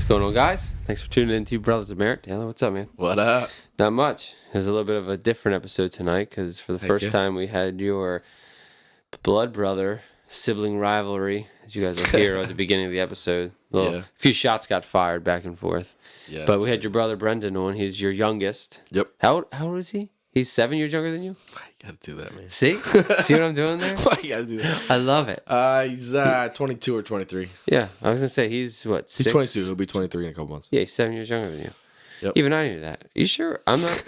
going on, guys? Thanks for tuning in to Brothers of Merit. Taylor, what's up, man? What up? Not much. There's a little bit of a different episode tonight because for the first time we had your blood brother sibling rivalry, as you guys will hear at the beginning of the episode. A few shots got fired back and forth. Yeah, but we had your brother Brendon on. He's your youngest. Yep. How old is he? He's 7 years younger than you? Why you gotta do that, man? See what I'm doing there? Why you gotta do that? I love it. He's 22 or 23. Yeah, I was going to say, he's what, He's 22. He'll be 23 in a couple months. Yeah, he's 7 years younger than you. Yep. Even I knew that. You sure? I'm not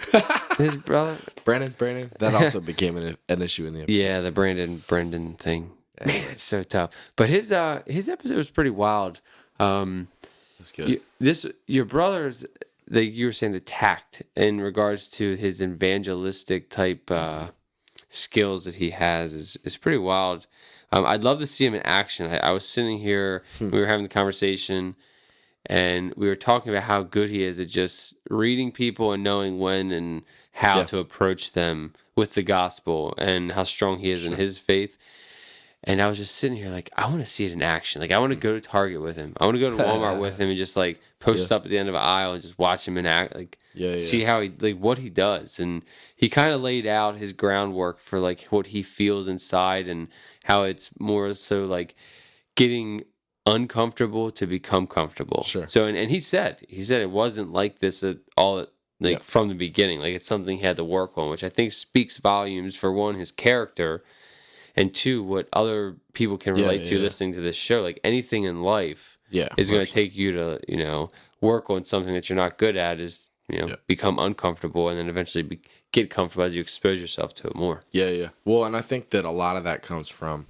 his brother? Brandon. That also became an issue in the episode. Yeah, the Brendon thing. Man, it's so tough. But his episode was pretty wild. That's good. Your brother's, you were saying the tact in regards to his evangelistic type skills that he has is pretty wild. I'd love to see him in action. I was sitting here, we were having the conversation, and we were talking about how good he is at just reading people and knowing when and how to approach them with the gospel and how strong he is in his faith. And I was just sitting here like, I want to see it in action. Like, I want to go to Target with him. I want to go to Walmart with him and just like post up at the end of an aisle and just watch him in act. Like, see how he, like, what he does. And he kind of laid out his groundwork for like what he feels inside and how it's more so like getting uncomfortable to become comfortable. Sure. So, and he said it wasn't like this at all, like from the beginning. Like, it's something he had to work on, which I think speaks volumes for one, his character, and two, what other people can relate to listening to this show. Like, anything in life is going to take you to, work on something that you're not good at, is, become uncomfortable and then eventually get comfortable as you expose yourself to it more. Yeah. Well, and I think that a lot of that comes from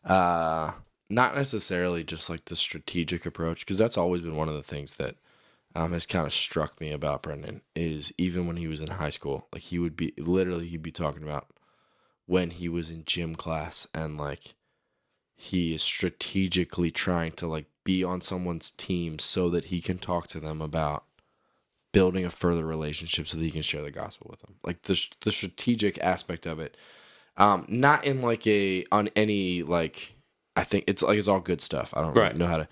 not necessarily just like the strategic approach, because that's always been one of the things that has kind of struck me about Brendon, is even when he was in high school, like he'd be talking about when he was in gym class and like he is strategically trying to like be on someone's team so that he can talk to them about building a further relationship so that he can share the gospel with them. Like the strategic aspect of it, not in like on any, like, I think it's all good stuff. I don't really know how to,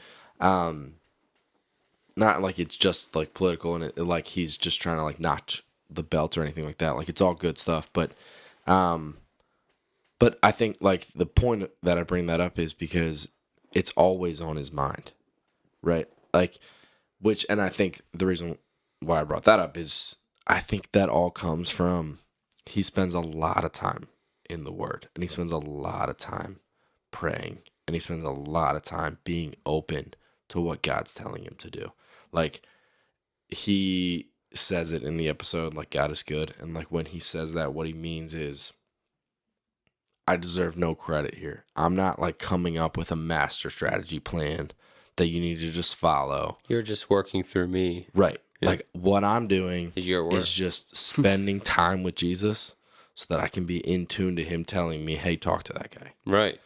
not like it's just like political and like he's just trying to like notch the belt or anything like that. Like, it's all good stuff, but I think, like, the point that I bring that up is because it's always on his mind, right? Like, and I think the reason why I brought that up is I think that all comes from he spends a lot of time in the Word, and he spends a lot of time praying, and he spends a lot of time being open to what God's telling him to do. Like, he says it in the episode, like, God is good, and, like, when he says that, what he means is, I deserve no credit here. I'm not like coming up with a master strategy plan that you need to just follow. You're just working through me. Right. Yeah. Like, what I'm doing is just spending time with Jesus so that I can be in tune to him telling me, hey, talk to that guy. Right.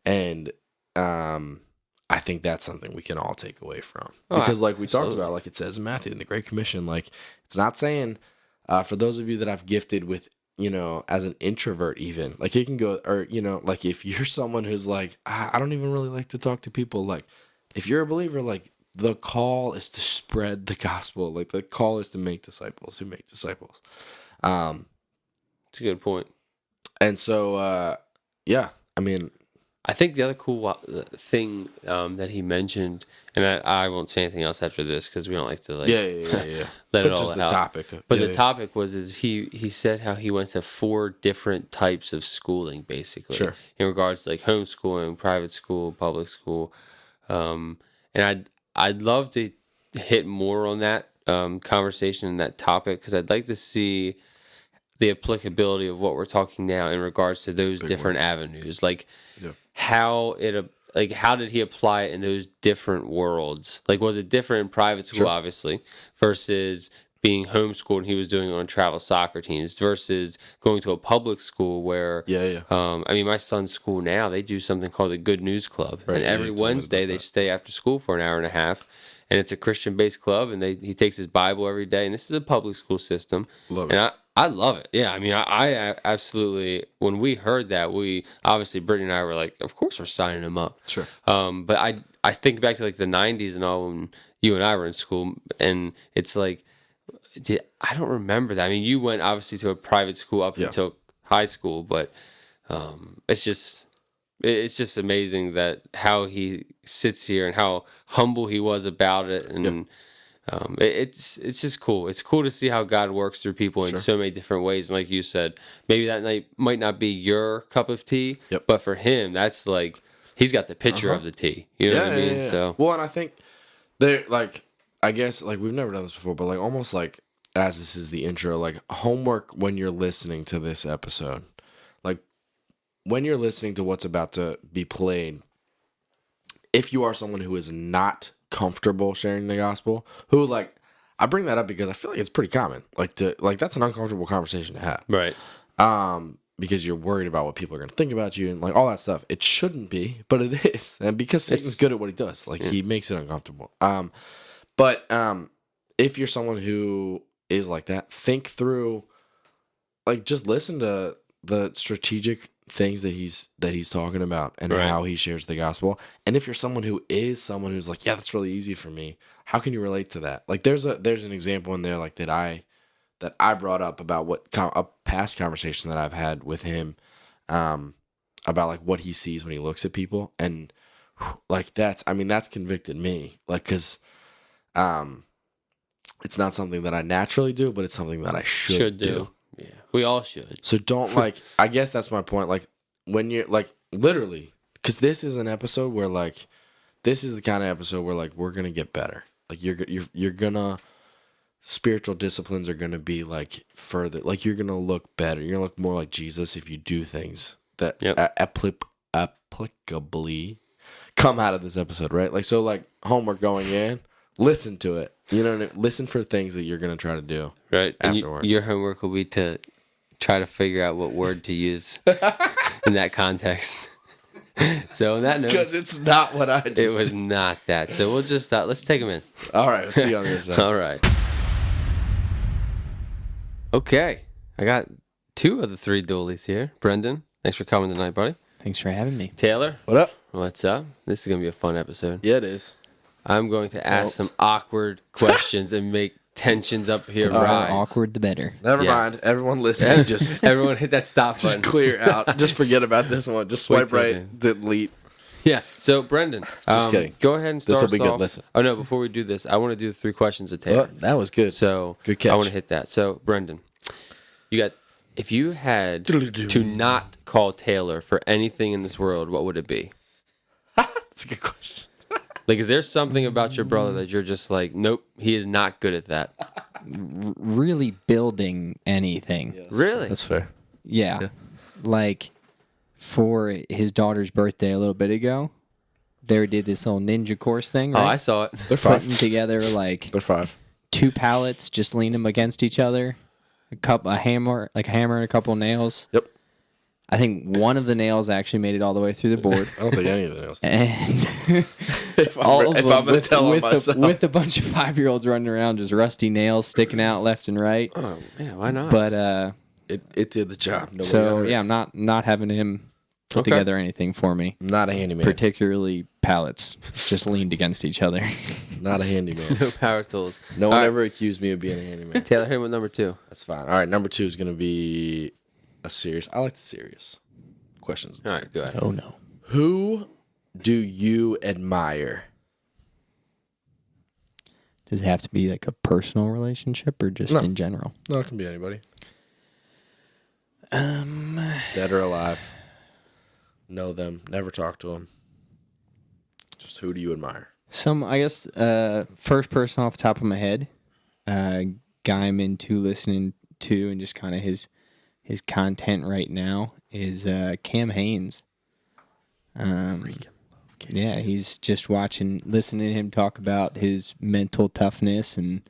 And I think that's something we can all take away from. Because like we talked about, like it says in Matthew in the Great Commission, like it's not saying for those of you that I've gifted with, as an introvert even, like it can go, or, like if you're someone who's like, I don't even really like to talk to people, like if you're a believer, like the call is to spread the gospel. Like the call is to make disciples who make disciples. It's a good point. And so, I mean, I think the other cool thing that he mentioned, and I won't say anything else after this because we don't like to let but it all just the out. topic. But the topic was he said how he went to 4 different types of schooling basically in regards to like homeschooling, private school, public school, and I'd love to hit more on that conversation and that topic because I'd like to see the applicability of what we're talking now in regards to those different avenues, like. How did he apply it in those different worlds? Like, was it different in private school, obviously, versus being homeschooled and he was doing it on travel soccer teams versus going to a public school where, I mean, my son's school now, they do something called the Good News Club. Right, and every Wednesday they stay after school for an hour and a half. And it's a Christian-based club, and he takes his Bible every day. And this is a public school system. Love it. And I love it. Yeah, I mean, I absolutely, when we heard that, obviously, Brittany and I were like, of course we're signing him up. Sure. But I think back to like the 90s and all, when you and I were in school, and it's like, I don't remember that. I mean, you went obviously to a private school up until high school, but it's just amazing that how he sits here and how humble he was about it, and it's just cool. It's cool to see how God works through people in so many different ways. And like you said, maybe that night might not be your cup of tea, but for him, that's like he's got the picture of the tea. You know what I mean? Yeah. So well, and I think they're like, I guess like we've never done this before, but like almost like as this is the intro, like homework when you're listening to this episode, like when you're listening to what's about to be played, if you are someone who is not comfortable sharing the gospel, who like, I bring that up because I feel like it's pretty common, like that's an uncomfortable conversation to have, right? Because you're worried about what people are going to think about you and like all that stuff. It shouldn't be, but it is, and because Satan's good at what he does, like he makes it uncomfortable. But if you're someone who is like that, think through, like just listen to the strategic things that he's talking about and how he shares the gospel. And if you're someone who's like, yeah, that's really easy for me, how can you relate to that? Like there's an example in there like that I brought up about what a past conversation that I've had with him about like what he sees when he looks at people, and like that's convicted me, like because it's not something that I naturally do, but it's something that I should do. Yeah, we all should. So don't like, I guess that's my point. Like when you're like literally, because this is an episode where like, this is the kind of episode where like we're gonna get better. Like you're gonna, spiritual disciplines are gonna be like further. Like you're gonna look better. You're gonna look more like Jesus if you do things that applicably come out of this episode, right? Like so, like homework going in. Listen to it. You know, listen for things that you're going to try to do. Right. Afterwards. And your homework will be to try to figure out what word to use in that context. So in that note, because it's not what I just It was not that. So we'll just let's take them in. All right. We'll see you on the other side. All right. Okay. I got 2 of the 3 Dooleys here. Brendon, thanks for coming tonight, buddy. Thanks for having me. Taylor. What up? What's up? This is going to be a fun episode. Yeah, it is. I'm going to ask some awkward questions and make tensions up here The more rise. awkward, the better. Never mind. Everyone listening, just everyone hit that stop button. just clear out. Just forget about this one. Just swipe right, delete. Yeah. So Brendon, just kidding. Go ahead and start. This will be us good. off. Listen. Oh no! Before we do this, I want to do the 3 questions of Taylor. Oh, that was good. So good catch. I want to hit that. So Brendon, you got. If you had to not call Taylor for anything in this world, what would it be? That's a good question. Like, is there something about your brother that you're just like, nope, he is not good at that? Really building anything. Yes. Really? That's fair. Yeah. Like, for his daughter's birthday a little bit ago, they did this little ninja course thing, right? Oh, I saw it. They're 5. Putting together, like, They're 5. 2 pallets, just lean them against each other, a hammer and a couple nails. Yep. I think one of the nails actually made it all the way through the board. I don't think any of the nails. And if I'm going to tell on myself. with a bunch of 5-year-olds running around, just rusty nails sticking out left and right. Oh, yeah, why not? But it did the job. Nobody so yeah, I'm not having him put together anything for me. I'm not a handyman. Particularly pallets, just leaned against each other. Not a handyman. No power tools. No one ever accused me of being a handyman. Taylor, hit him with number 2. That's fine. All right, number 2 is going to be a serious. I like the serious questions. All right, go ahead. Oh no. Who do you admire? Does it have to be like a personal relationship or just in general? No, it can be anybody. Dead or alive. Know them. Never talk to them. Just who do you admire? I guess, first person off the top of my head, guy I'm into listening to and just kind of his content right now is Cam Haynes. Yeah, he's just listening to him talk about his mental toughness and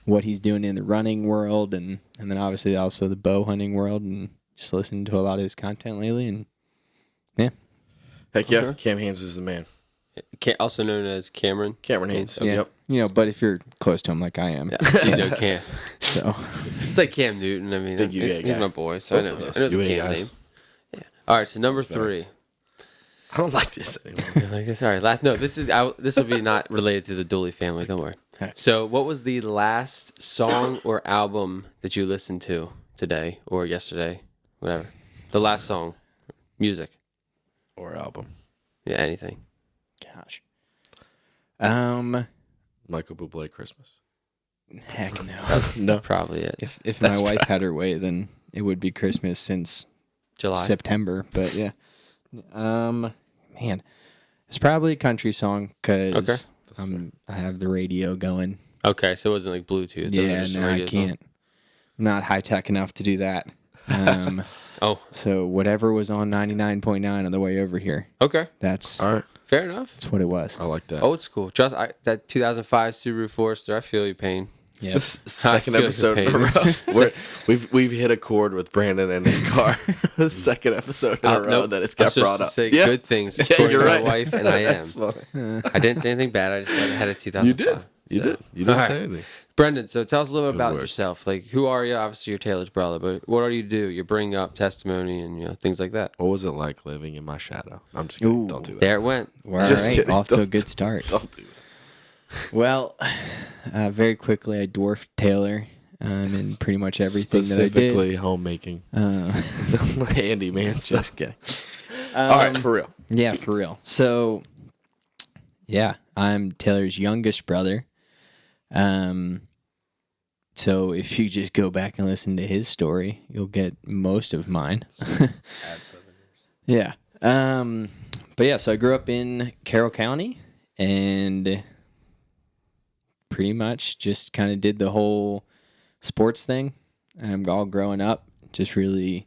what he's doing in the running world and then obviously also the bow hunting world, and just listening to a lot of his content lately, and yeah. Heck yeah, Cam Haynes is the man. Also known as Cameron. Cameron Haynes. Yeah. Yep. But if you're close to him like I am. Yeah. You know Cam. So It's like Cam Newton. I mean, he's my boy, so I know the Cam name. Yeah. All right, so number 3. I don't like this anymore. Like this. All right. This will be not related to the Dooley family. Don't worry. So, what was the last song or album that you listened to today or yesterday, whatever? The last song, music or album. Yeah, anything. Gosh. Michael Bublé Christmas. Heck no. No, probably it. If my wife had her way, then it would be Christmas since July, September. But yeah. Man, it's probably a country song because I have the radio going. Okay, so it wasn't like Bluetooth. Yeah, no, I can't. I'm not high tech enough to do that. So whatever was on 99.9 on the way over here. Okay, that's all right. Fair enough. That's what it was. I like that. Old school. That 2005 Subaru Forester. I feel your pain. Yep. Second episode in a row. We've hit a chord with Brandon and his car. The second episode in a row that it's got brought up. To say good things according to my wife, and I am. I didn't say anything bad. I just said I had a 2005. You did. You didn't say anything. Brendon, so tell us a little bit about yourself. Like, who are you? Obviously, you're Taylor's brother, but what do you do? You bring up testimony and things like that. What was it like living in my shadow? I'm just kidding. Don't do that. There it went. All right, off to a good start. Don't do that. Well, very quickly, I dwarfed Taylor in pretty much everything that I did. Specifically homemaking. Handyman stuff. Just kidding. All right, for real. Yeah, for real. So, yeah, I'm Taylor's youngest brother. So if you just go back and listen to his story, you'll get most of mine. Add 7 years. Yeah. But yeah, so I grew up in Carroll County and pretty much just kind of did the whole sports thing. All growing up, just really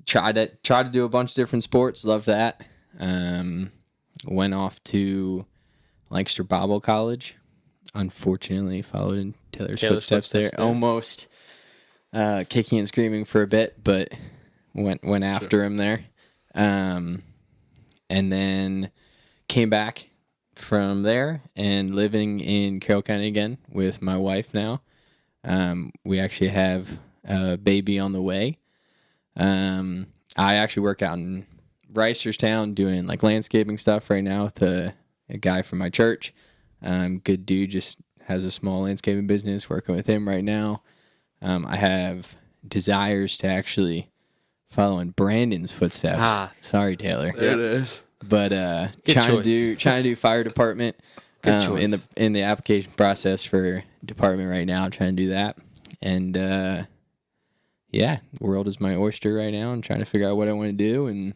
tried to do a bunch of different sports. Loved that. Went off to Lancaster Bible College. Unfortunately, followed in Taylor's footsteps there. Almost kicking and screaming for a bit, but went after him there. And then came back from there and living in Carroll County again with my wife now. We actually have a baby on the way. I actually work out in Reisterstown doing like landscaping stuff right now with a guy from my church. Good dude, just has a small landscaping business, working with him right now. I have desires to actually follow in Brandon's footsteps. Sorry, Taylor. There it is. But trying to do fire department in the application process for department right now. Trying to do that, and yeah, the world is my oyster right now. I'm trying to figure out what I want to do, and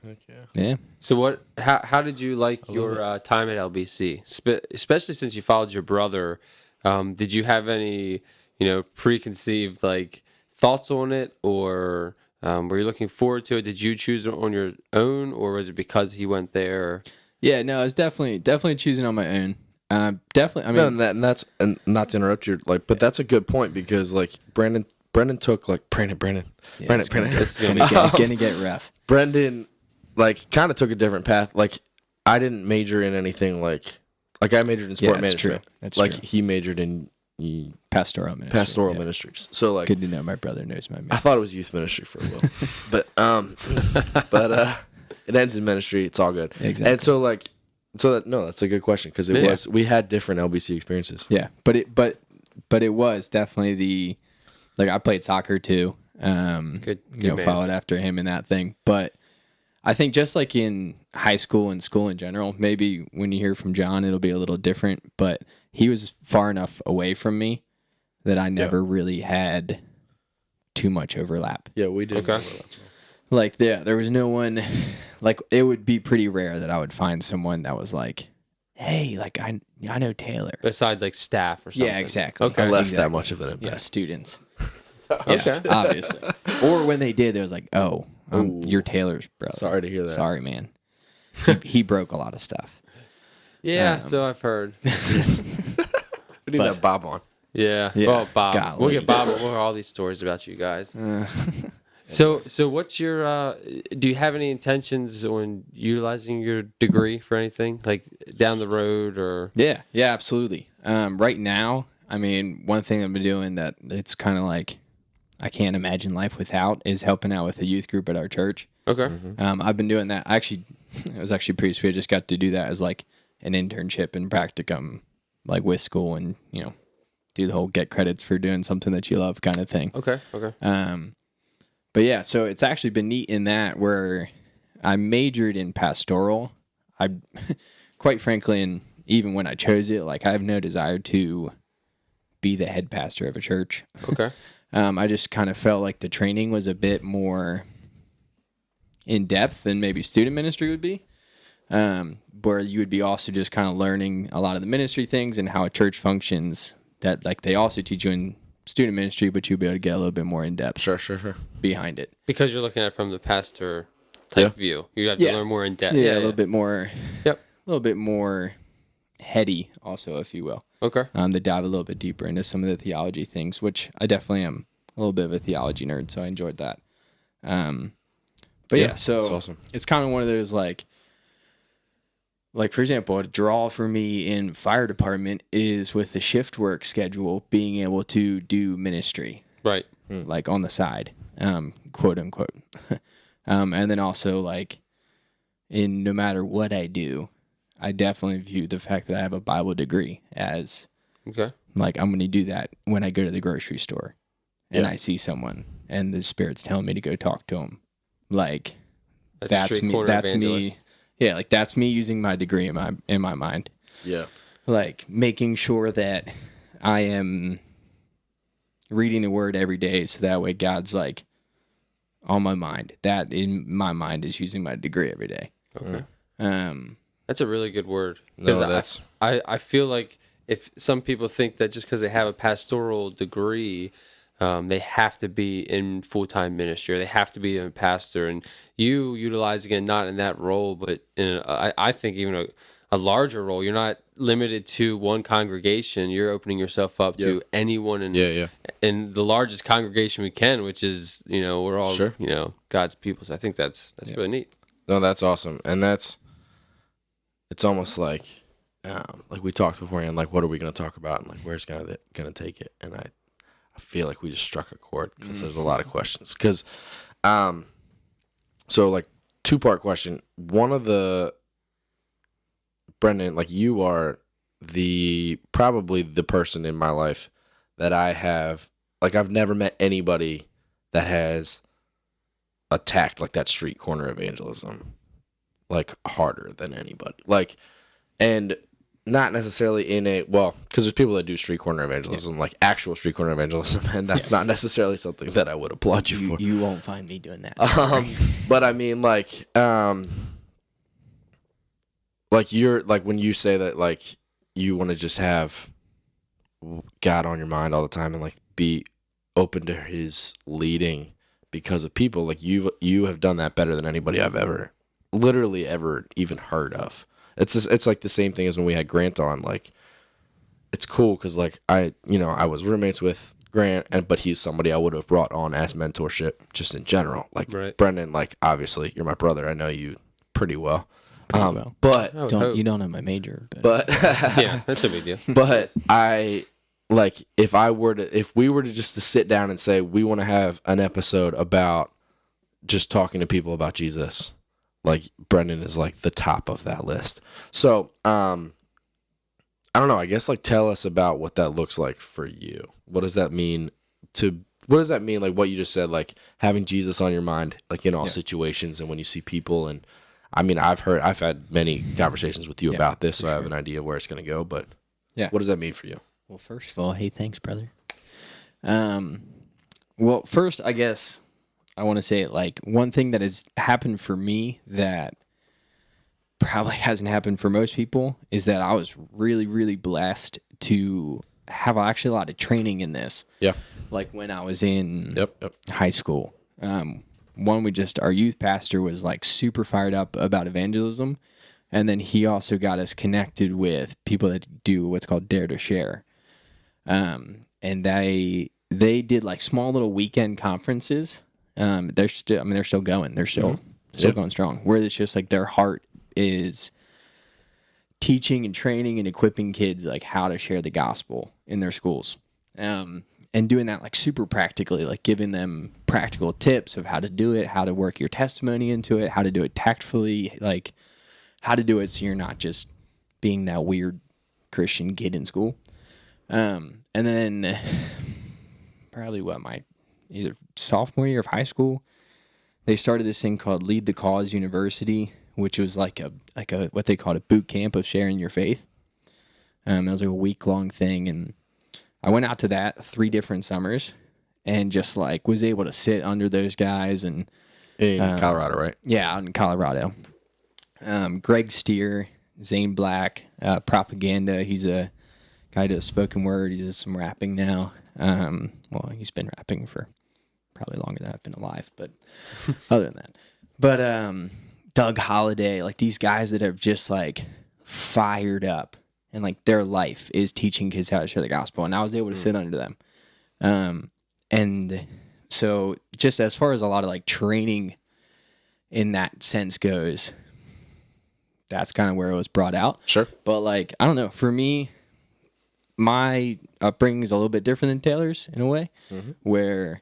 heck yeah. So how did you like your time at LBC, especially since you followed your brother? Did you have any preconceived like thoughts on it, or were you looking forward to it? Did you choose it on your own, or was it because he went there? Yeah, no, I was definitely choosing on my own. Definitely. I mean, and that's not to interrupt you, but that's a good point because like Brendon took like Brendon. This is gonna get rough. Brendon like kind of took a different path. Like I didn't major in anything like I majored in sport management. True. That's like true. He majored in pastoral ministries. So like good to know my brother knows my. I thought it was youth ministry for a while, but it ends in ministry. It's all good. Exactly. And so that's a good question because we had different LBC experiences. Yeah, but it was definitely I played soccer too. Good followed after him in that thing, but. I think just like in high school and school in general, maybe when you hear from John, it'll be a little different, but he was far enough away from me that I never really had too much overlap. Yeah, we did. Okay. Like, there was no one, like, it would be pretty rare that I would find someone that was like, hey, like, I know Taylor. Besides, like, staff or something. Yeah, exactly. Okay. I left that much of an impact. Yeah, students. Okay. Obviously. Or when they did, they was like, oh, you're Taylor's brother. Sorry to hear that. Sorry, man. He broke a lot of stuff. Yeah, so I've heard. We need that Bob on. Yeah. Well, Bob. Golly. We'll get Bob. We'll hear all these stories about you guys. So what's your? Do you have any intentions on utilizing your degree for anything, like down the road, or? Yeah, absolutely. Right now, I mean, one thing I've been doing that it's kind of like I can't imagine life without is helping out with a youth group at our church. Okay. I've been doing that. Actually, it was actually pretty sweet. I just got to do that as like an internship and practicum, like with school, and do the whole get credits for doing something that you love kind of thing. Okay. But yeah, so it's actually been neat in that where I majored in pastoral. I, quite frankly, and even when I chose it, like I have no desire to be the head pastor of a church. Okay. I just kind of felt like the training was a bit more in depth than maybe student ministry would be, where you would be also just kind of learning a lot of the ministry things and how a church functions that like they also teach you in student ministry, but you'll be able to get a little bit more in depth. Sure. Behind it. Because you're looking at it from the pastor type view. You have to learn more in depth. Yeah, a little bit more. Yep. A little bit more heady also, if you will. Okay. To dive a little bit deeper into some of the theology things, which I definitely am a little bit of a theology nerd, so I enjoyed that. But yeah, so that's awesome. It's kind of one of those like for example, a draw for me in fire department is with the shift work schedule, being able to do ministry, right? Like on the side, quote unquote, and then also like in no matter what I do, I definitely view the fact that I have a Bible degree as like I'm going to do that when I go to the grocery store and I see someone and the Spirit's telling me to go talk to them. Like that's me. That's me. Yeah, like that's me using my degree in my mind. Yeah, like making sure that I am reading the Word every day, so that way God's like on my mind. That in my mind is using my degree every day. Okay. That's a really good word. Because I feel like if some people think that just because they have a pastoral degree, they have to be in full-time ministry, or they have to be a pastor, and you utilizing it not in that role, but in I think even a larger role. You're not limited to one congregation. You're opening yourself up to anyone in the largest congregation we can, which is we're all God's people. So I think that's really neat. No, that's awesome, and it's almost like we talked beforehand. Like, what are we going to talk about, and like where's going to take it? And I feel like we just struck a chord because there's a lot of questions. Because, so like 2-part question. One of the Brendon, like you are probably the person in my life that I have, like I've never met anybody that has attacked like that street corner evangelism, like harder than anybody. Like, and not necessarily because there's people that do street corner evangelism, like actual street corner evangelism, and that's not necessarily something that I would applaud you for. You won't find me doing that. But I mean, like you're like when you say that, like you want to just have God on your mind all the time and like be open to His leading because of people. Like you have done that better than anybody I've ever even heard of. It's like the same thing as when we had Grant on. Like, it's cool because like I was roommates with Grant, but he's somebody I would have brought on as mentorship just in general. Like Brendon, like obviously you're my brother. I know you pretty well. But you don't know my major. But yeah, that's a big deal. But I like if we were to just to sit down and say we want to have an episode about just talking to people about Jesus. Like Brendon is like the top of that list. So, I don't know. I guess like tell us about what that looks like for you. What does that mean like what you just said, like having Jesus on your mind, like in all situations and when you see people. And I mean, I've had many conversations with you about this, so I have an idea of where it's going to go, but what does that mean for you? Well, first of all, hey, thanks, brother. Well, first, I guess I want to say like one thing that has happened for me that probably hasn't happened for most people is that I was really, really blessed to have actually a lot of training in this. Yeah. Like when I was in high school. Our youth pastor was like super fired up about evangelism. And then he also got us connected with people that do what's called Dare to Share. And they did like small little weekend conferences. They're still going. They're still going strong. Where it's just like their heart is teaching and training and equipping kids like how to share the gospel in their schools. And and doing that like super practically, like giving them practical tips of how to do it, how to work your testimony into it, how to do it tactfully, like how to do it so you're not just being that weird Christian kid in school. And then probably either sophomore year of high school, they started this thing called Lead the Cause University, which was like a what they called a boot camp of sharing your faith. It was like a week-long thing, and I went out to that 3 different summers and just like was able to sit under those guys. And in Colorado, right? Yeah, out in Colorado. Greg Steer, Zane Black, Propaganda. He's a guy who does spoken word. He does some rapping now. Well, he's been rapping for probably longer than I've been alive, but other than that. But Doug Holliday, like these guys that have just like fired up and like their life is teaching kids how to share the gospel. And I was able to sit under them. And so just as far as a lot of like training in that sense goes, that's kind of where it was brought out. Sure. But like, I don't know, for me, my upbringing is a little bit different than Taylor's in a way, where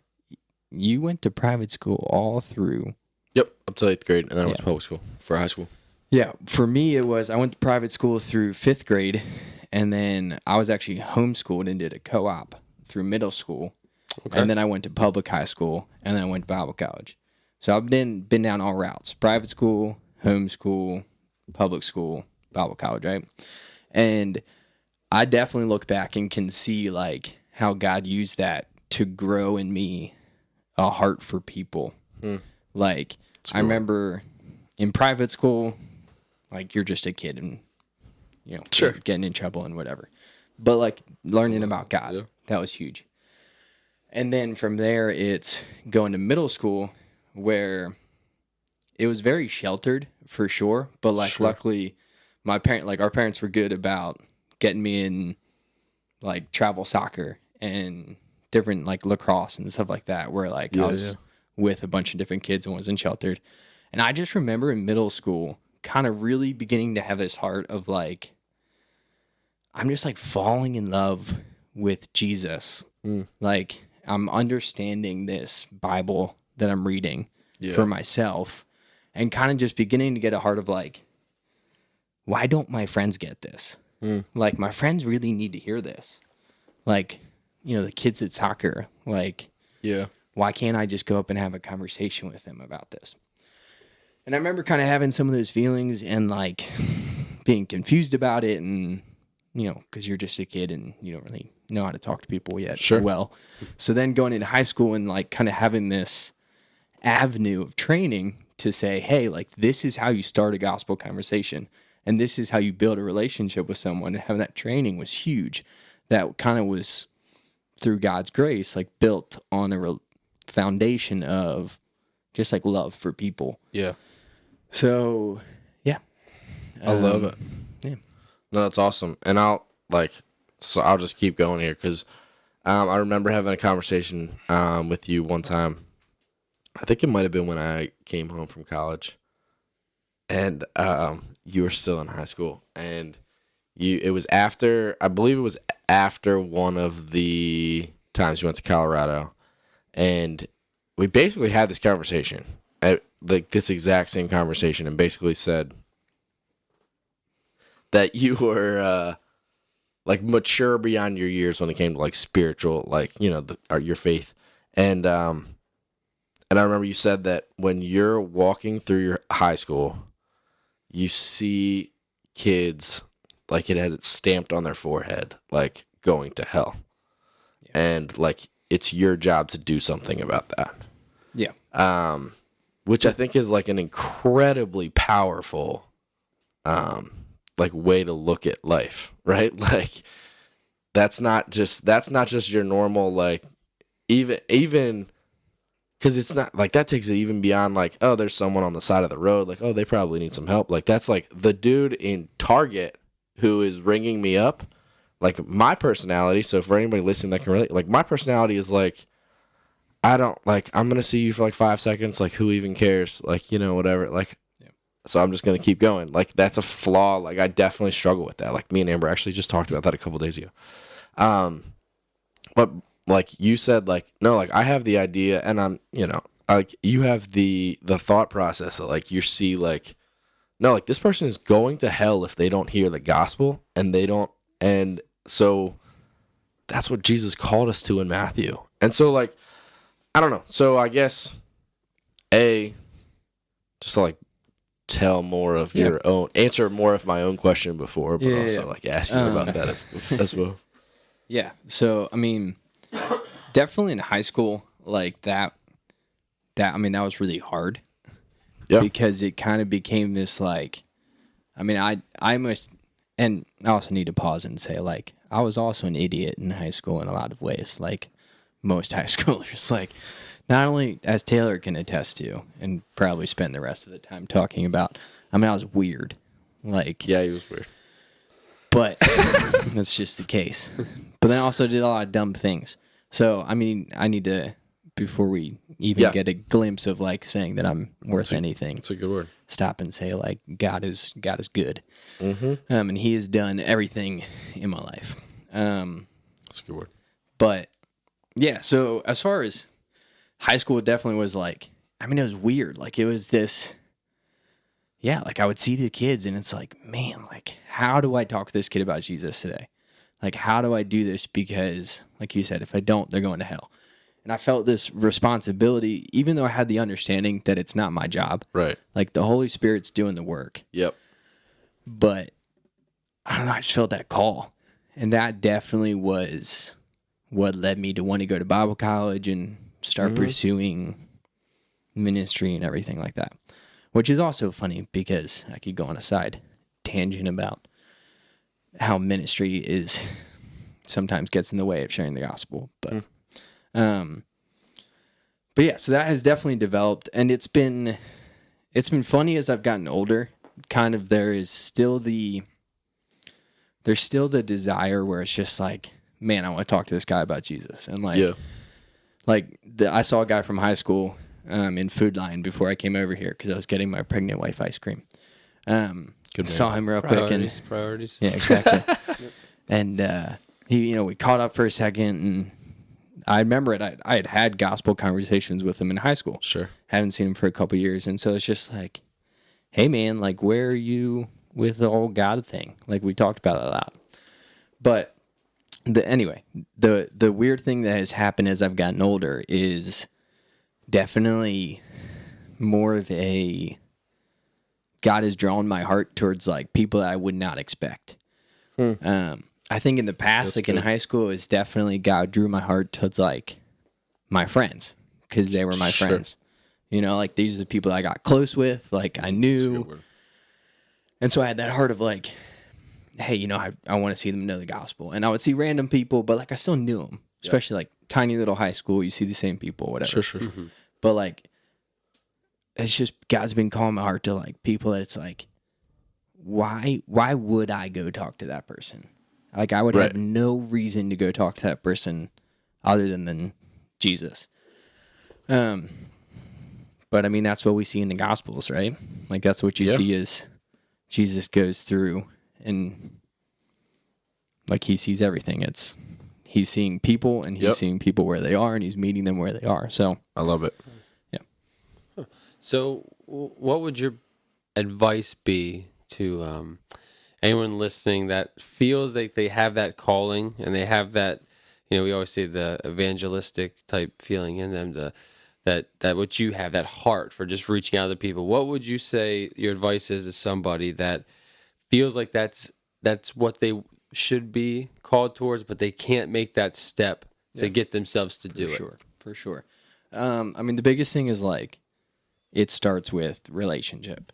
you went to private school all through. Yep, up to 8th grade, and then I went to public school for high school. Yeah, for me, I went to private school through 5th grade, and then I was actually homeschooled and did a co-op through middle school. Okay. And then I went to public high school, and then I went to Bible college. So I've been down all routes: private school, homeschool, public school, Bible college, right? And I definitely look back and can see like how God used that to grow in me a heart for people. Like I remember in private school, like you're just a kid and sure, getting in trouble and whatever. But like learning about God, that was huge. And then from there, it's going to middle school where it was very sheltered for sure. But like luckily, our parents were good about getting me in like travel soccer and different like lacrosse and stuff like that, where like I was with a bunch of different kids and wasn't sheltered. And I just remember in middle school kind of really beginning to have this heart of like, I'm just like falling in love with Jesus. Like I'm understanding this Bible that I'm reading for myself and kind of just beginning to get a heart of like, why don't my friends get this? Like my friends really need to hear this. Like, the kids at soccer, like, why can't I just go up and have a conversation with them about this? And I remember kind of having some of those feelings and like being confused about it. And, because you're just a kid and you don't really know how to talk to people yet. Sure. Well, so then going into high school and like kind of having this avenue of training to say, hey, like this is how you start a gospel conversation. And this is how you build a relationship with someone. And having that training was huge. That kind of was, through God's grace, like built on a foundation of just like love for people. Yeah. So, yeah. I love it. Yeah. No, that's awesome. And I'll just keep going here because I remember having a conversation with you one time. I think it might have been when I came home from college. And you were still in high school, and I believe it was after one of the times you went to Colorado, and we basically had this conversation, like this exact same conversation, and basically said that you were like mature beyond your years when it came to like spiritual, like your faith, and I remember you said that when you're walking through your high school, you see kids, like it has it stamped on their forehead, like going to hell. Yeah. And like it's your job to do something about that. Yeah. Which I think is like an incredibly powerful like way to look at life, right? Like that's not just your normal like even because it's not like that takes it even beyond like, oh, there's someone on the side of the road. Like, oh, they probably need some help. Like, that's like the dude in Target who is ringing me up. Like, my personality. So, for anybody listening that can relate, like, my personality is like, I'm going to see you for like 5 seconds. Like, who even cares? Like, whatever. Like, so I'm just going to keep going. Like, that's a flaw. Like, I definitely struggle with that. Like, me and Amber actually just talked about that a couple days ago. But like you said, like, no, like I have the idea and I'm, like you have the thought process that like you see like, no, like this person is going to hell if they don't hear the gospel and so that's what Jesus called us to in Matthew. And so like, I don't know. So I guess just to like tell more of your own, answer more of my own question before, but also like ask you about that as well. Yeah. So, I mean, definitely in high school, like that was really hard. Yeah. Because it kind of became this like, I mean, I must, and I also need to pause and say like, I was also an idiot in high school in a lot of ways, like most high schoolers, like not only as Taylor can attest to and probably spend the rest of the time talking about, I mean, I was weird. Like, yeah, he was weird. But that's just the case. But then I also did a lot of dumb things. So, I mean, I need to, before we even get a glimpse of like saying that I'm worth anything. That's a good word. Stop and say like God is good. Mm-hmm. And He has done everything in my life. That's a good word. But yeah, so as far as high school, it definitely was like, I mean, it was weird. Like it was this, like I would see the kids and it's like, man, like how do I talk to this kid about Jesus today? Like, how do I do this? Because like you said, if I don't, they're going to hell. And I felt this responsibility, even though I had the understanding that it's not my job. Right. Like the Holy Spirit's doing the work. Yep. But I don't know, I just felt that call. And that definitely was what led me to want to go to Bible college and start pursuing ministry and everything like that. Which is also funny because I could go on a side tangent about how ministry is sometimes gets in the way of sharing the gospel. But yeah, so that has definitely developed, and it's been funny as I've gotten older. Kind of there's still the desire where it's just like, man, I want to talk to this guy about Jesus. And I saw a guy from high school in Food Line before I came over here because I was getting my pregnant wife ice cream. Saw him real quick and priorities. Yeah, exactly. And he, we caught up for a second, and I remember I had gospel conversations with him in high school. Sure. Haven't seen him for a couple years, and so it's just like, hey man, like where are you with the whole God thing? Like we talked about it a lot. But the weird thing that has happened as I've gotten older is definitely more of a God has drawn my heart towards like people that I would not expect. I think in the past, in high school, it's definitely God drew my heart towards like my friends because they were my friends. Like these are the people I got close with, like I knew. And so I had that heart of like, hey, I want to see them know the gospel. And I would see random people, but like I still knew them, especially like tiny little high school. You see the same people, whatever. Sure. Mm-hmm. But like, it's just God's been calling my heart to like people that it's like, why would I go talk to that person? Like I would have no reason to go talk to that person other than Jesus. But I mean, that's what we see in the Gospels, right? Like that's what you see is Jesus goes through and like he sees everything. He's seeing people and he's seeing people where they are and he's meeting them where they are. So I love it. Yeah. So what would your advice be to anyone listening that feels like they have that calling and they have that, we always say the evangelistic type feeling in them, that what you have, that heart for just reaching out to people? What would you say your advice is to somebody that feels like that's what they should be called towards, but they can't make that step to get themselves to do it? For sure. I mean, the biggest thing is like, it starts with relationship.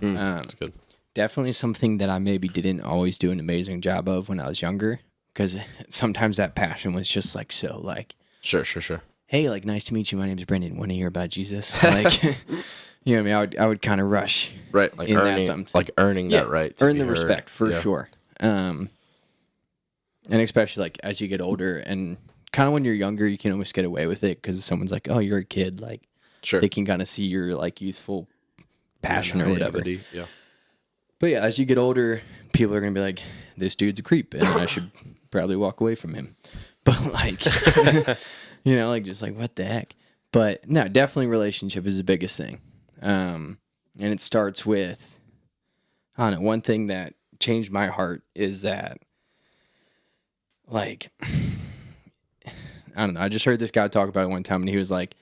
That's good. Definitely something that I maybe didn't always do an amazing job of when I was younger, because sometimes that passion was just like so like, Sure. Hey, like nice to meet you. My name's Brendon. Want to hear about Jesus? Like, you know what I mean? I would kind of rush, right? Like earning that right, earn the respect for sure. And especially like as you get older, and kind of when you're younger, you can almost get away with it because someone's like, "Oh, you're a kid." Like, they can kind of see your like youthful passion or whatever. Yeah. But yeah, as you get older, people are gonna be like, "This dude's a creep," and I should probably walk away from him. but like, like just like what the heck. But no, definitely relationship is the biggest thing, and it starts with, I don't know. One thing that changed my heart is that, like, I don't know. I just heard this guy talk about it one time, and he was like,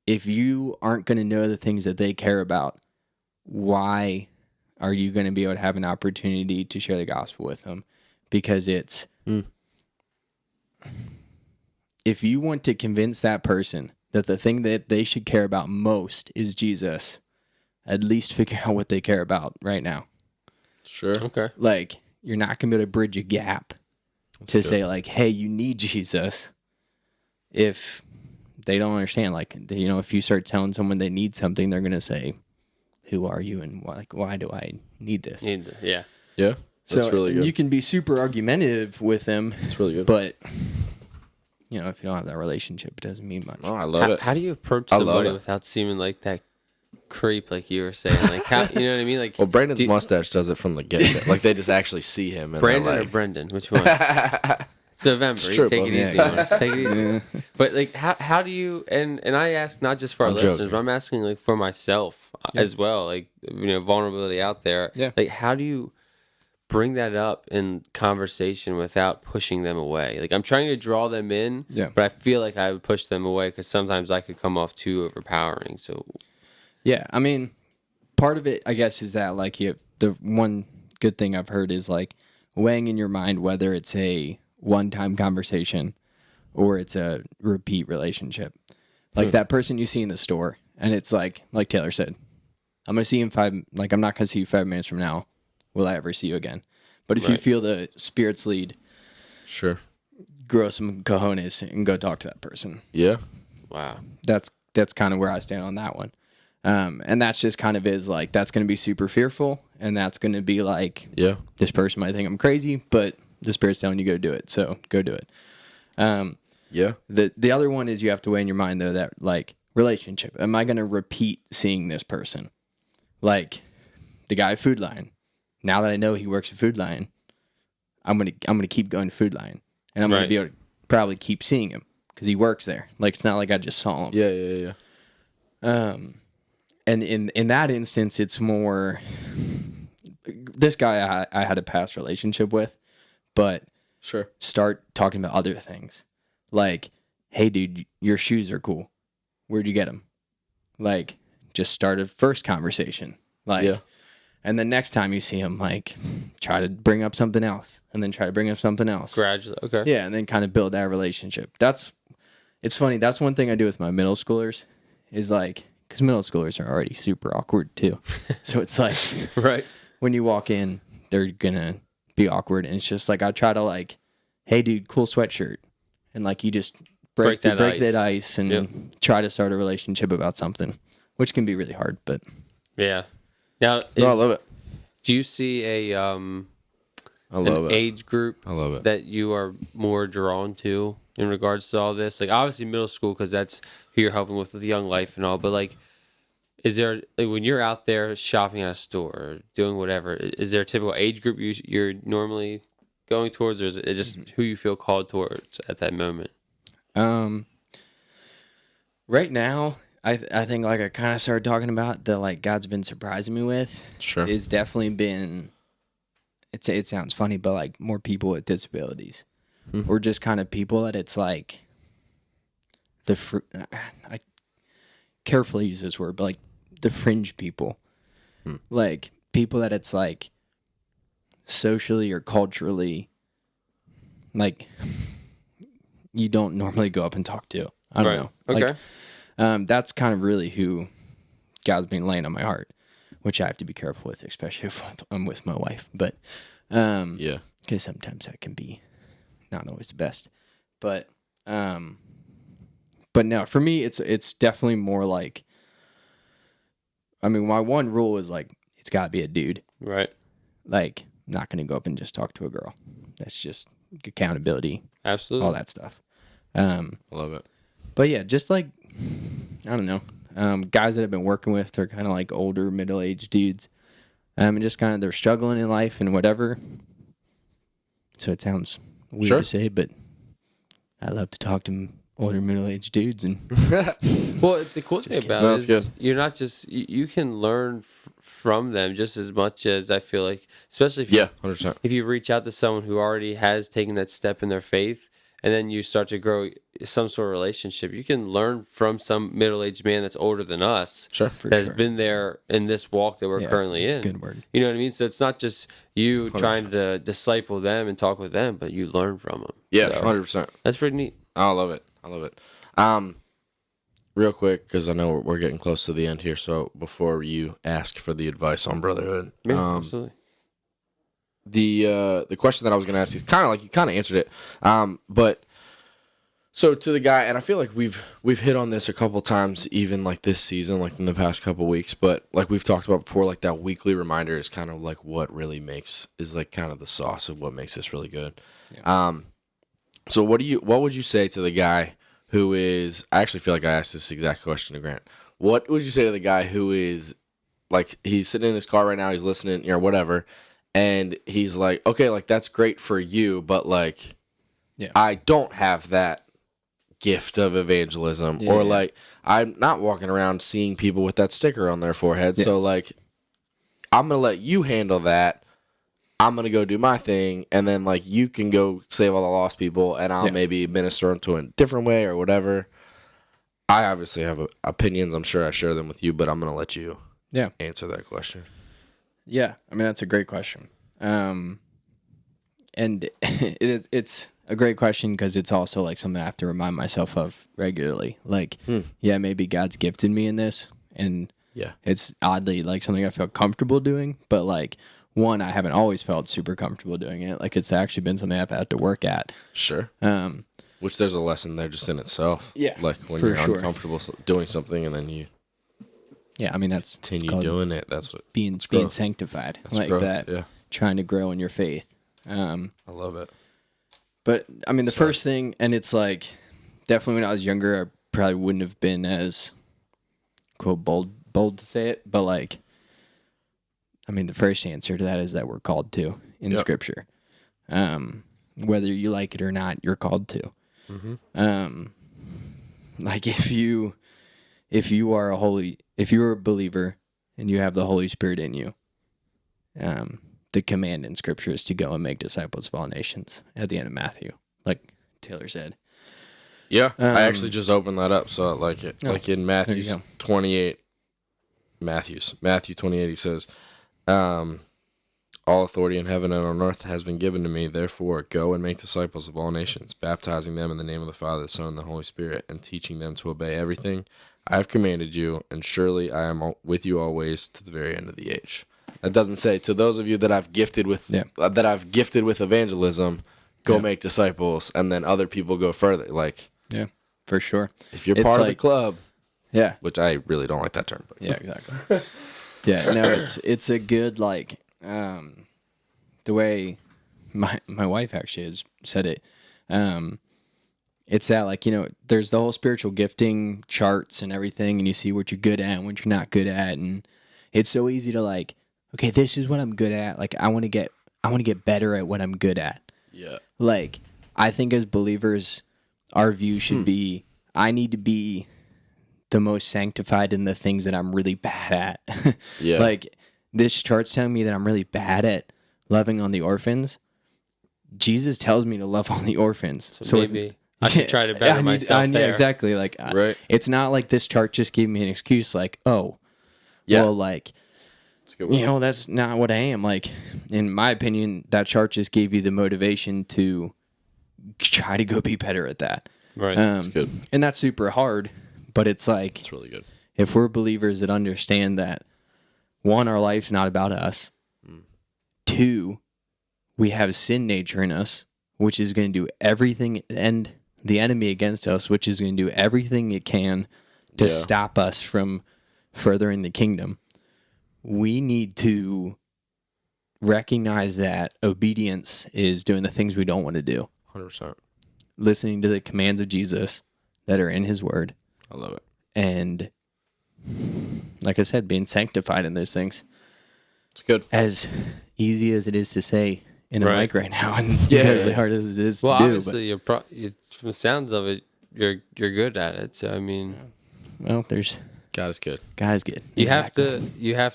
if you aren't going to know the things that they care about, why are you going to be able to have an opportunity to share the gospel with them? Because it's, if you want to convince that person that the thing that they should care about most is Jesus, at least figure out what they care about right now. Sure. Okay. Like, you're not going to be able to bridge a gap to say, like, hey, you need Jesus, if they don't understand. Like, if you start telling someone they need something, they're going to say, who are you, and why do I need this? Yeah. Yeah. That's really good. You can be super argumentative with them. It's really good. But, if you don't have that relationship, it doesn't mean much. Oh, I love it. How do you approach somebody without seeming like that creep, like you were saying? Like, how, you know what I mean? Like, well, Brandon's mustache does it from the get-go. Like, they just actually see him. And Brandon like, or Brendon? Which one? It's November. It's true, Take it easy. Just take it easy. But like, how do you? And I ask not just for our listeners, but I'm asking like for myself as well. Like, vulnerability out there. Yeah. Like, how do you bring that up in conversation without pushing them away? Like, I'm trying to draw them in, but I feel like I would push them away because sometimes I could come off too overpowering. So, yeah, I mean, part of it, I guess, is that like the one good thing I've heard is like weighing in your mind whether it's a one-time conversation or it's a repeat relationship. Like that person you see in the store, and it's like Taylor said, I'm gonna see him I'm not gonna see you 5 minutes from now. Will I ever see you again? But if you feel the Spirit's lead, sure, grow some cojones and go talk to that person. Yeah. wow. That's kind of where I stand on that one. And that's just kind of is like, that's going to be super fearful. And that's going to be like, this person might think I'm crazy, but the Spirit's telling you go do it. So go do it. The other one is you have to weigh in your mind though, that like relationship. Am I going to repeat seeing this person? Like the guy at Food Lion. Now that I know he works at Food Lion, I'm gonna keep going to Food Lion, and I'm gonna be able to probably keep seeing him because he works there. Like, it's not like I just saw him. Yeah. And in that instance, it's more this guy I had a past relationship with, but start talking about other things, like, hey dude, your shoes are cool. Where'd you get them? Like, just start a first conversation, like. And then next time you see him, like, try to bring up something else, and then try to bring up something else. Gradually, okay. Yeah, and then kind of build that relationship. It's funny. That's one thing I do with my middle schoolers, is like, because middle schoolers are already super awkward too. So it's like, when you walk in, they're gonna be awkward, and it's just like I try to like, hey dude, cool sweatshirt, and like you just break that ice and try to start a relationship about something, which can be really hard, but yeah. Now, I love it. Do you see an age group that you are more drawn to in regards to all this? Like, obviously middle school, because that's who you're helping with young life and all. But like, is there, like, when you're out there shopping at a store or doing whatever, is there a typical age group you're normally going towards, or is it just who you feel called towards at that moment? Right now, I think, like I kind of started talking about, that like God's been surprising me with, is definitely been, it sounds funny, but like more people with disabilities, or just kind of people that it's like I carefully use this word, but like the fringe people, like people that it's like socially or culturally, like you don't normally go up and talk to. I don't know. Okay. Like, that's kind of really who God's been laying on my heart, which I have to be careful with, especially if I'm with my wife. But because sometimes that can be not always the best. But no, for me, it's definitely more like, I mean, my one rule is like, it's got to be a dude. Right. Like, I'm not going to go up and just talk to a girl. That's just accountability. Absolutely. All that stuff. I love it. But yeah, just like, I don't know, guys that I've been working with, they're kind of like older, middle-aged dudes. And just kind of, they're struggling in life and whatever. So it sounds weird to say, but I love to talk to older middle-aged dudes. And well, the cool thing about it is you're not just you can learn from them just as much as I feel like, especially if 100%. If you reach out to someone who already has taken that step in their faith, and then you start to grow some sort of relationship, you can learn from some middle-aged man that's older than us, has been there in this walk that we're currently in. Good word. You know what I mean? So it's not just you 100%. Trying to disciple them and talk with them, but you learn from them. Yeah, 100%. That's pretty neat. I love it. Real quick, because I know we're getting close to the end here, so before you ask for the advice on Brotherhood, absolutely. The question that I was going to ask is kind of like you kind of answered it, but so to the guy, and I feel like we've hit on this a couple times, even like this season, like in the past couple weeks, but like we've talked about before, like that weekly reminder is kind of like what really is like kind of the sauce of what makes this really good. Yeah. So what would you say to the guy who is? I actually feel like I asked this exact question to Grant. What would you say to the guy who is like he's sitting in his car right now, he's listening, whatever. And he's like, okay, like that's great for you, but like, I don't have that gift of evangelism, or like I'm not walking around seeing people with that sticker on their forehead. So like, I'm gonna let you handle that. I'm gonna go do my thing, and then like you can go save all the lost people, and I'll maybe minister them to a different way or whatever. I obviously have opinions. I'm sure I share them with you, but I'm gonna let you answer that question. Yeah, I mean that's a great question, and it's a great question because it's also like something I have to remind myself of regularly. Like, maybe God's gifted me in this, and it's oddly like something I feel comfortable doing, but like one, I haven't always felt super comfortable doing it. Like it's actually been something I've had to work at. Sure. Which there's a lesson there just in itself. Yeah. Like when you're uncomfortable doing something and then you. Yeah, I mean that's continue doing it. That's what being sanctified, that's like growth. That. Yeah. Trying to grow in your faith. I love it. But I mean, the first thing, and it's like definitely when I was younger, I probably wouldn't have been as quote bold to say it, but like, I mean, the first answer to that is that we're called to in Scripture. Whether you like it or not, you're called to. Mm-hmm. Like if you're a believer and you have the Holy Spirit in you, the command in Scripture is to go and make disciples of all nations at the end of Matthew, like Taylor said. Yeah, I actually just opened that up, so I like it. Like in Matthew 28, Matthew 28, he says, all authority in heaven and on earth has been given to me. Therefore, go and make disciples of all nations, baptizing them in the name of the Father, the Son, and the Holy Spirit, and teaching them to obey everything I have commanded you. And surely I am with you always to the very end of the age. That doesn't say to those of you that I've gifted with evangelism, go make disciples, and then other people go further. Like, yeah, for sure. If you're part of the club, yeah, which I really don't like that term, but yeah, exactly. Yeah, no, it's a good like the way my wife actually has said it. It's that like there's the whole spiritual gifting charts and everything, and you see what you're good at and what you're not good at, and it's so easy to like, okay, this is what I'm good at. Like I want to get better at what I'm good at. Yeah. Like I think as believers, our view should be I need to be the most sanctified in the things that I'm really bad at. Yeah. Like this chart's telling me that I'm really bad at loving on the orphans. Jesus tells me to love on the orphans. So maybe I should try to better myself there. Yeah, exactly. Like, right. It's not like this chart just gave me an excuse. Like, well, like, that's not what I am. Like, in my opinion, that chart just gave you the motivation to try to go be better at that. Right. That's good. And that's super hard. But it's like, it's really good. If we're believers that understand that, one, our life's not about us. Two, we have sin nature in us, which is going to do everything, and the enemy against us, which is going to do everything it can to stop us from furthering the kingdom. We need to recognize that obedience is doing the things we don't want to do. 100%. Listening to the commands of Jesus that are in his word. I love it. And like I said, being sanctified in those things. It's good. As easy as it is to say, in a mic right now, and really hard as it is to do. Well, obviously, from the sounds of it, you're good at it. So I mean, well, there's God is good. God is good. You have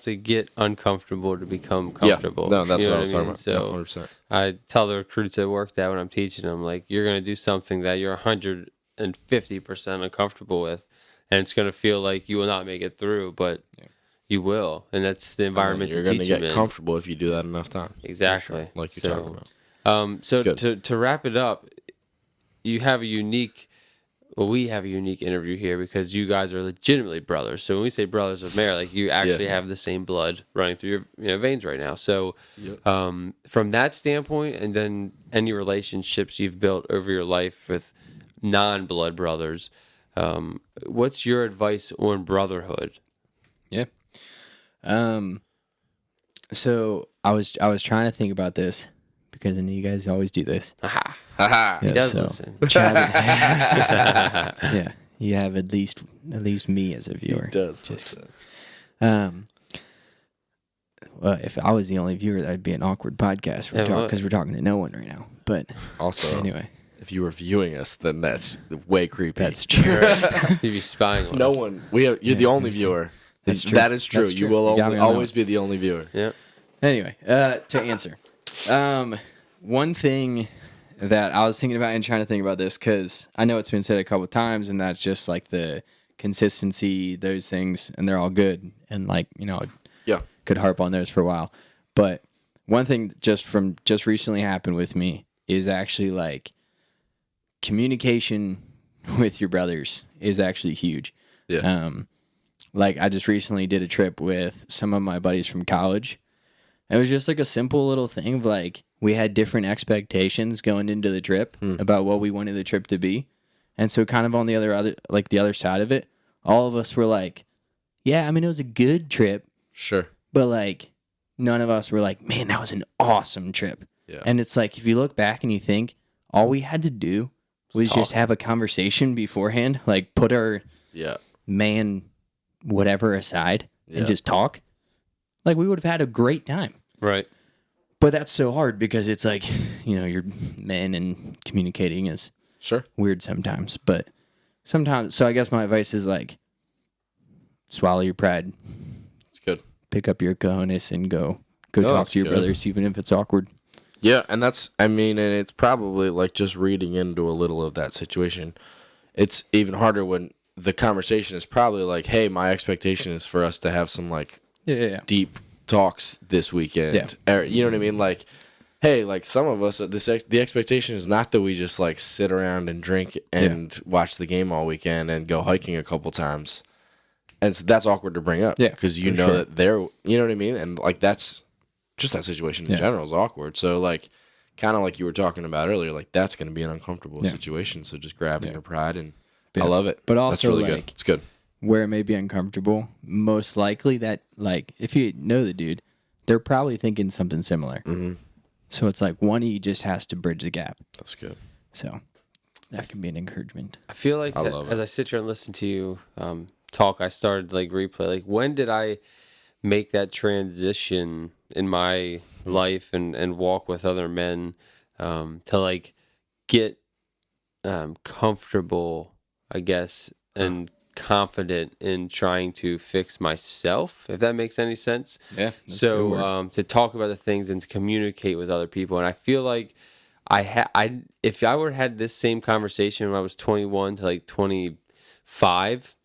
to get uncomfortable to become comfortable. Yeah. No, that's what I was talking about. So 100%. I tell the recruits at work that when I'm teaching them, like, you're going to do something that you're 150% uncomfortable with, and it's going to feel like you will not make it through, but you will, and that's the environment you're to teach them in. You're going to get comfortable if you do that enough time. Exactly. Sure. Like you're talking about. So to wrap it up, you have a unique. Well, we have a unique interview here because you guys are legitimately brothers. So when we say brothers of marriage, like, you actually have the same blood running through your veins right now. So from that standpoint, and then any relationships you've built over your life with non-blood brothers, what's your advice on brotherhood? Yeah. So I was trying to think about this because I know you guys always do this. Aha. He does listen. Yeah, you have at least me as a viewer. He does listen. Well, if I was the only viewer, that'd be an awkward podcast because we're talking to no one right now. But also, anyway, if you were viewing us, then that's way creepy. That's true. You'd be spying on no us. one. You're the only viewer. That's true. That is true. That's true. You will always be the only viewer. Yeah. Anyway, to answer, one thing that I was thinking about and trying to think about this, because I know it's been said a couple of times, and that's just like the consistency, those things, and they're all good, and like, could harp on those for a while. But one thing just recently happened with me is actually like communication with your brothers is actually huge. Yeah. Like I just recently did a trip with some of my buddies from college. It was just like a simple little thing of like, we had different expectations going into the trip about what we wanted the trip to be. And so kind of on the other side of it, all of us were like, yeah, I mean, it was a good trip. Sure. But like, none of us were like, man, that was an awesome trip. Yeah. And it's like, if you look back and you think, all we had to do was just have a conversation beforehand, like put our man whatever aside and just talk. Like, we would have had a great time. Right. But that's so hard because it's like, you're men and communicating is weird sometimes. But sometimes, so I guess my advice is like, swallow your pride. It's good. Pick up your cojones and go talk to your brothers, even if it's awkward. Yeah, and and it's probably like just reading into a little of that situation. It's even harder when the conversation is probably like, hey, my expectation is for us to have some like deep talks this weekend. Yeah. Or, you know what I mean? Like, hey, like some of us, the expectation is not that we just like sit around and drink and watch the game all weekend and go hiking a couple times. And so that's awkward to bring up because that they're, you know what I mean? And like that's just that situation in general is awkward. So like, kind of like you were talking about earlier, like that's going to be an uncomfortable situation. So just grabbing your pride and I love it. But also, that's really like, good. It's good. Where it may be uncomfortable, most likely that, like, if you know the dude, they're probably thinking something similar. Mm-hmm. So it's like one of you just has to bridge the gap. That's good. So that can be an encouragement. I feel like as I sit here and listen to you talk, I started to like replay. Like, when did I make that transition in my life and walk with other men to like get comfortable, I guess, and confident in trying to fix myself, if that makes any sense. Yeah. So to talk about the things and to communicate with other people, and I feel like if I would have had this same conversation when I was 21 to like 25,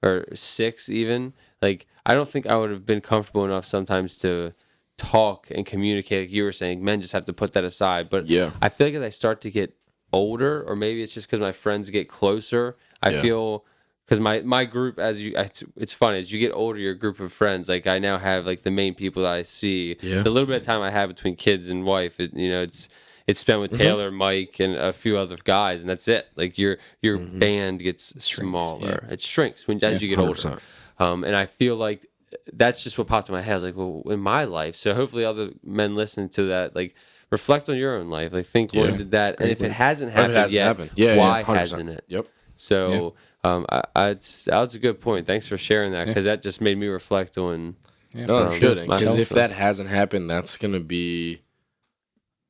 or 6 even, like I don't think I would have been comfortable enough sometimes to talk and communicate. Like you were saying, men just have to put that aside. But I feel like as I start to get older, or maybe it's just because my friends get closer, I feel. Because my group, it's funny, as you get older, your group of friends, like I now have like the main people that I see. The little bit of time I have between kids and wife, it's spent with Taylor, Mike, and a few other guys, and that's it. Like your band gets smaller. It shrinks as you get 100%. Older. And I feel like that's just what popped in my head. I was like, well, in my life. So hopefully other men listen to that, like reflect on your own life. Like think, when did that? And if it hasn't happened yet, why hasn't it? Yep. So that was a good point. Thanks for sharing that, because that just made me reflect on. No, that's good. Because if that hasn't happened, that's going to be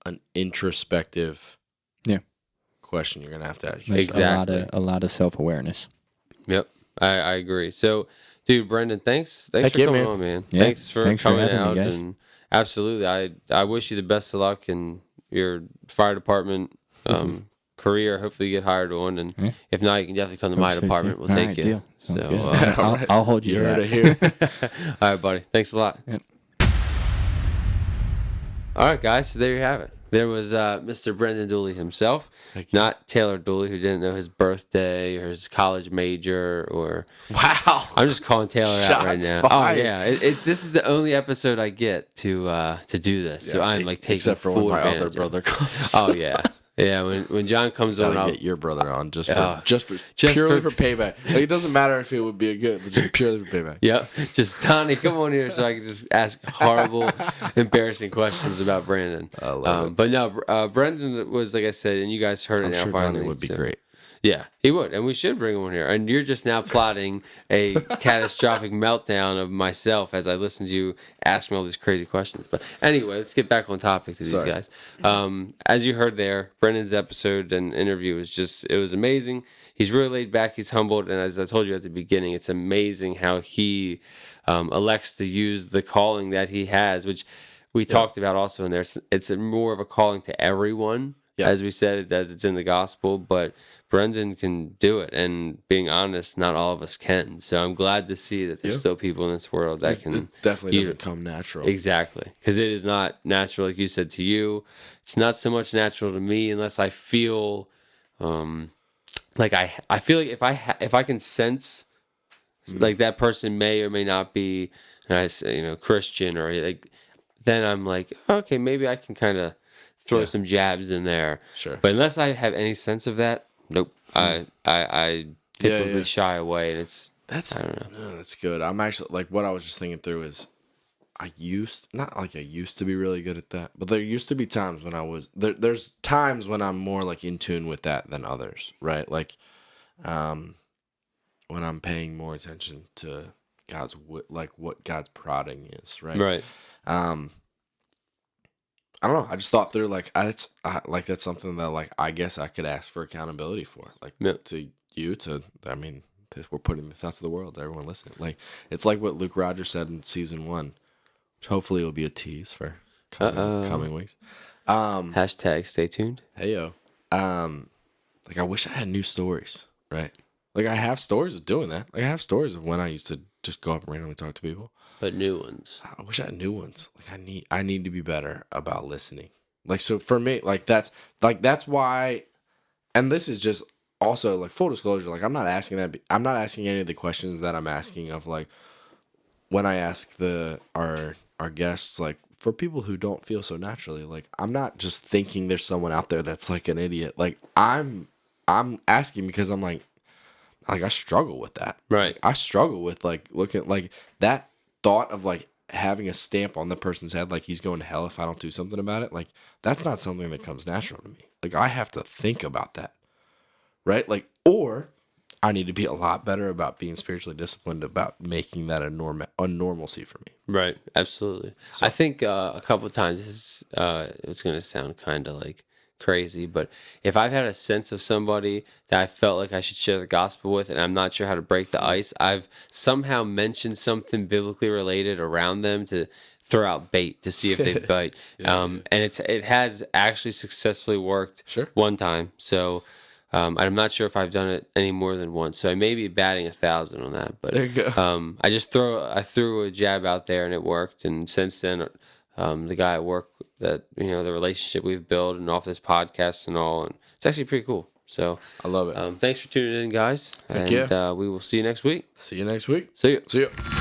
an introspective question you're gonna have to ask. Exactly. A lot of self-awareness. Yep, I agree. So, dude, Brendon, thanks for coming on, man. Yeah, thanks for coming out. And absolutely, I wish you the best of luck in your fire department career. Hopefully, you get hired on, and if not, you can definitely come to my department. We'll take you. Deal. Sounds good. Right. I'll hold you. You heard it here. All right, buddy. Thanks a lot. Yep. All right, guys. So there you have it. There was Mr. Brendon Dooley himself, not Taylor Dooley, who didn't know his birthday or his college major or. Wow! I'm just calling Taylor out right now. Fired. Oh yeah, this is the only episode I get to do this, so I'm like taking except for full when my advantage other brother comes. Oh yeah. Yeah, when John comes on, I'll get your brother on just for payback. Like, it doesn't matter if it would be a good, but just purely for payback. Yep, just Donnie, come on here so I can just ask horrible, embarrassing questions about Brendon. I love it. But no, Brendon was, like I said, and you guys heard it now. Sure Finally, Donnie would be great. Yeah, he would, and we should bring him on here. And you're just now plotting a catastrophic meltdown of myself as I listen to you ask me all these crazy questions. But anyway, let's get back on topic to these guys. As you heard there, Brendon's episode and interview it was amazing. He's really laid back, he's humbled, and as I told you at the beginning, it's amazing how he elects to use the calling that he has, which we talked about also in there. It's more of a calling to everyone. Yeah. As we said, as it's in the gospel, but Brendon can do it, and being honest, not all of us can. So I'm glad to see that there's still people in this world that can. It definitely doesn't come natural. Exactly, because it is not natural, like you said, to you. It's not so much natural to me unless I feel, like I feel like if I can sense, like that person may or may not be, Christian or like, then I'm like, okay, maybe I can kind of throw some jabs in there. Sure. But unless I have any sense of that, nope. I typically shy away, and I don't know. No, that's good. I'm actually, like, what I was just thinking through is I used to be really good at that, but there used to be times when I was there's times when I'm more like in tune with that than others, right? Like when I'm paying more attention to God's what God's prodding is, right? Right. I don't know. I just thought through that's something that like I guess I could ask for accountability for, like to you, we're putting this out to the world, to everyone listening. Like it's like what Luke Rogers said in season 1, which hopefully will be a tease for coming weeks. Hashtag stay tuned. Hey yo, like I wish I had new stories, right? Like I have stories of doing that. Like I have stories of when I used to just go up and randomly talk to people. But new ones. I wish I had new ones. Like I need to be better about listening. Like so for me, that's why, and this is just also like full disclosure. Like I'm not asking any of the questions that I'm asking of like when I ask our guests, like for people who don't feel so naturally. Like I'm not just thinking there's someone out there that's like an idiot. Like I'm asking because I'm like I struggle with that. Right. I struggle with like looking like that thought of like having a stamp on the person's head like he's going to hell if I don't do something about it. Like that's not something that comes natural to me. Like I have to think about that. Right? Like, or I need to be a lot better about being spiritually disciplined about making that a normalcy for me. Right. Absolutely. So, I think a couple of times it's going to sound kind of like crazy, but if I've had a sense of somebody that I felt like I should share the gospel with and I'm not sure how to break the ice, I've somehow mentioned something biblically related around them to throw out bait to see if they bite. And it has actually successfully worked one time. So I'm not sure if I've done it any more than once. So I may be batting 1,000 on that, but there you go. I threw a jab out there and it worked. And since then, the guy at work that, the relationship we've built and off this podcast and all, and it's actually pretty cool. So I love it. Thanks for tuning in, guys. And we will see you next week. See you next week. See you. See you.